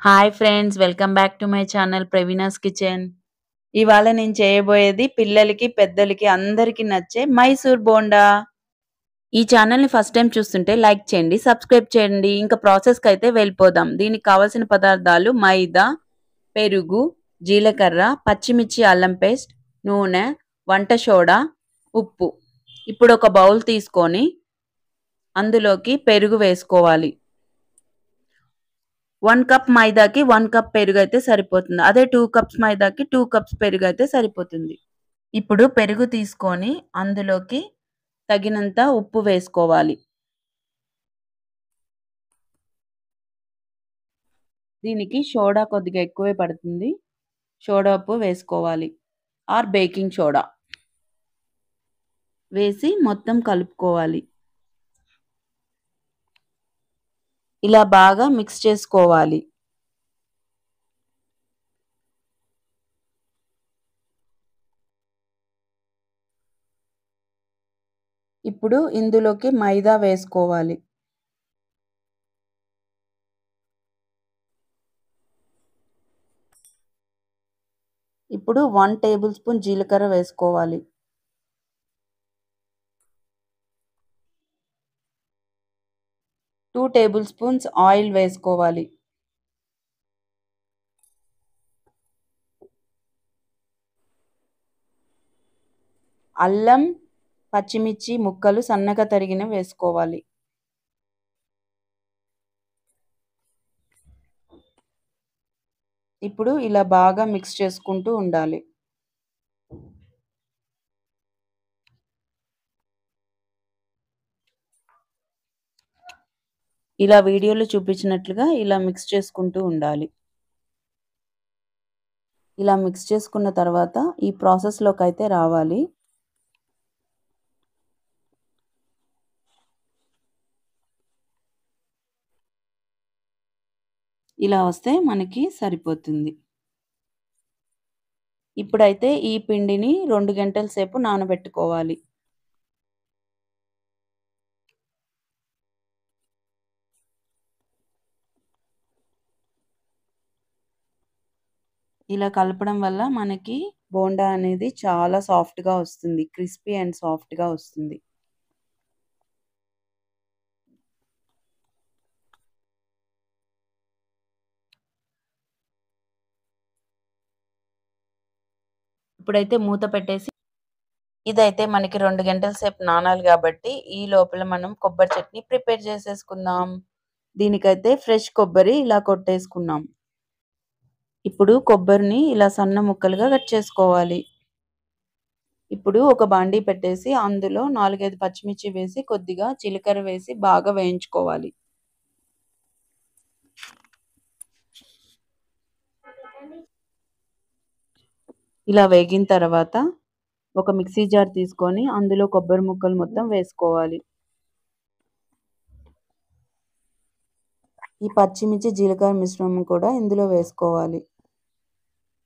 Hi friends, welcome back to my channel Praveena's kitchen. ఇవాళ నేను చేయబోయేది పిల్లలకి, పెద్దలకి అందరికీ నచ్చే మైసూర్ బోండా. ఈ ఛానల్ని ఫస్ట్ టైం చూస్తుంటే లైక్ చేయండి, సబ్స్క్రైబ్ చేయండి. ఇంకా ప్రాసెస్కి అయితే వెళ్ళిపోదాం. దీనికి కావాల్సిన పదార్థాలు మైదా, పెరుగు, జీలకర్ర, పచ్చిమిర్చి, అల్లం పేస్ట్, నూనె, వంట సోడా, ఉప్పు. ఇప్పుడు ఒక బౌల్ తీసుకొని అందులోకి పెరుగు వేసుకోవాలి. 1 కప్ మైదాకి 1 కప్ పెరుగు అయితే సరిపోతుంది. అదే 2 కప్స్ మైదాకి 2 కప్స్ పెరుగు అయితే సరిపోతుంది. ఇప్పుడు పెరుగు తీసుకొని అందులోకి తగినంత ఉప్పు వేసుకోవాలి. దీనికి సోడా కొద్దిగా ఎక్కువే పడుతుంది. సోడా ఉప్పు వేసుకోవాలి. ఆర్ బేకింగ్ సోడా వేసి మొత్తం కలుపుకోవాలి. ఇలా బాగా మిక్స్ చేసుకోవాలి. ఇప్పుడు ఇందులోకి మైదా వేసుకోవాలి. ఇప్పుడు 1 టేబుల్ స్పూన్ జీలకర్ర వేసుకోవాలి. 2 టేబుల్ స్పూన్స్ ఆయిల్ వేసుకోవాలి. అల్లం, పచ్చిమిర్చి ముక్కలు సన్నగా తరిగిన వేసుకోవాలి. ఇప్పుడు ఇలా బాగా మిక్స్ చేసుకుంటూ ఉండాలి. ఇలా వీడియోలో చూపించినట్లుగా ఇలా మిక్స్ చేసుకుంటూ ఉండాలి. ఇలా మిక్స్ చేసుకున్న తర్వాత ఈ ప్రాసెస్లోకి అయితే రావాలి. ఇలా వస్తే మనకి సరిపోతుంది. ఇప్పుడైతే ఈ పిండిని 2 గంటల సేపు నానబెట్టుకోవాలి. ఇలా కలపడం వల్ల మనకి బోండా అనేది చాలా సాఫ్ట్‌గా వస్తుంది. క్రిస్పీ అండ్ సాఫ్ట్‌గా వస్తుంది. ఇప్పుడైతే మూత పెట్టేసి ఇదైతే మనకి 2 గంటల సేపు నానాలి కాబట్టి ఈ లోపల మనం కొబ్బరి చట్నీ ప్రిపేర్ చేసేసుకుందాం. దీనికైతే ఫ్రెష్ కొబ్బరి ఇలా కొట్టేసుకున్నాం. ఇప్పుడు కొబ్బరిని ఇలా సన్న ముక్కలుగా కట్ చేసుకోవాలి. ఇప్పుడు ఒక బాండీ పెట్టేసి అందులో 4, 5 పచ్చిమిర్చి వేసి కొద్దిగా జీలకర్ర వేసి బాగా వేయించుకోవాలి. ఇలా వేగిన తర్వాత ఒక మిక్సీ జార్ తీసుకొని అందులో కొబ్బరి ముక్కలు మొత్తం వేసుకోవాలి. ఈ పచ్చిమిర్చి, జీలకర్ర మిశ్రమం కూడా ఇందులో వేసుకోవాలి.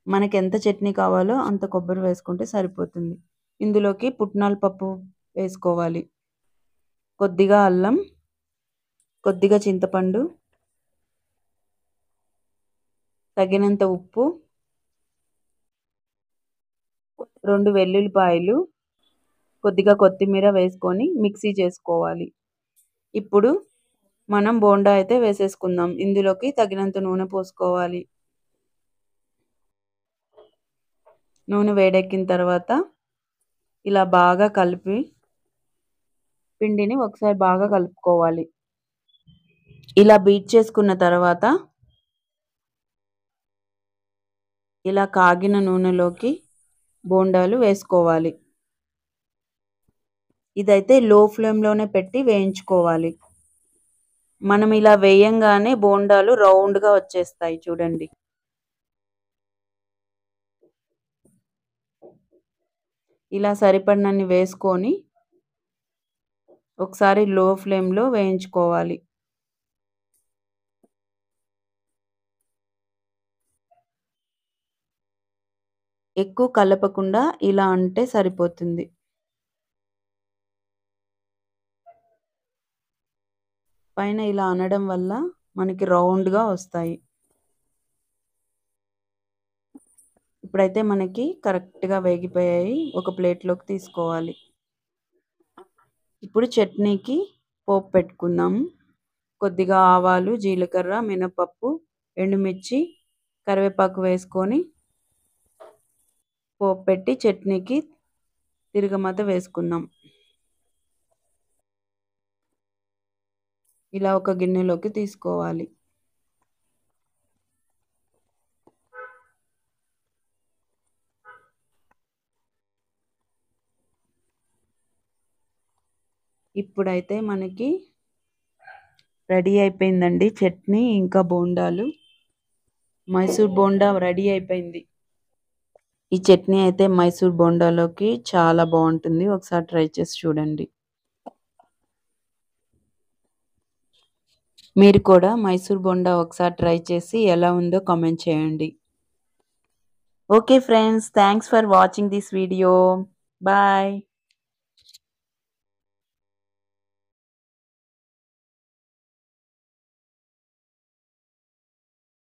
మనకి ఎంత చట్నీ కావాలో అంత కొబ్బరి వేసుకుంటే సరిపోతుంది. ఇందులోకి పుట్నాల పప్పు వేసుకోవాలి. కొద్దిగా అల్లం, కొద్దిగా చింతపండు, తగినంత ఉప్పు, 2 వెల్లుల్లిపాయలు, కొద్దిగా కొత్తిమీర వేసుకొని మిక్సీ చేసుకోవాలి. ఇప్పుడు మనం బోండా అయితే వేసేసుకుందాం. ఇందులోకి తగినంత నూనె పోసుకోవాలి. నూనె వేడెక్కిన తర్వాత ఇలా బాగా కలిపి పిండిని ఒకసారి బాగా కలుపుకోవాలి. ఇలా బీట్ చేసుకున్న తర్వాత ఇలా కాగిన నూనెలోకి బోండాలు వేసుకోవాలి. ఇదైతే లో ఫ్లేమ్‌లోనే పెట్టి వేయించుకోవాలి. మనం ఇలా వేయంగానే బోండాలు రౌండ్‌గా వచ్చేస్తాయి చూడండి. ఇలా సరిపడినన్ని వేసుకొని ఒకసారి లో ఫ్లేమ్‌లో వేయించుకోవాలి. ఎక్కువ కలపకుండా ఇలా అంటే సరిపోతుంది. పైన ఇలా అనడం వల్ల మనకి రౌండ్‌గా వస్తాయి. ఇప్పుడైతే మనకి కరెక్ట్‌గా వేగిపోయాయి. ఒక ప్లేట్‌లోకి తీసుకోవాలి. ఇప్పుడు చట్నీకి పోపు పెట్టుకుందాం. కొద్దిగా ఆవాలు, జీలకర్ర, మినపప్పు, ఎండుమిర్చి, కరివేపాకు వేసుకొని పోపు పెట్టి చట్నీకి తిరగమాత వేసుకుందాం. ఇలా ఒక గిన్నెలోకి తీసుకోవాలి. ఇప్పుడైతే మనకి రెడీ అయిపోయిందండి చట్నీ ఇంకా బోండాలు. మైసూర్ బోండా రెడీ అయిపోయింది. ఈ చట్నీ అయితే మైసూర్ బోండాలోకి చాలా బాగుంటుంది. ఒకసారి ట్రై చేసి చూడండి. మీరు కూడా మైసూర్ బోండా ఒకసారి ట్రై చేసి ఎలా ఉందో కామెంట్ చేయండి. Okay friends, thanks for watching this video. Bye.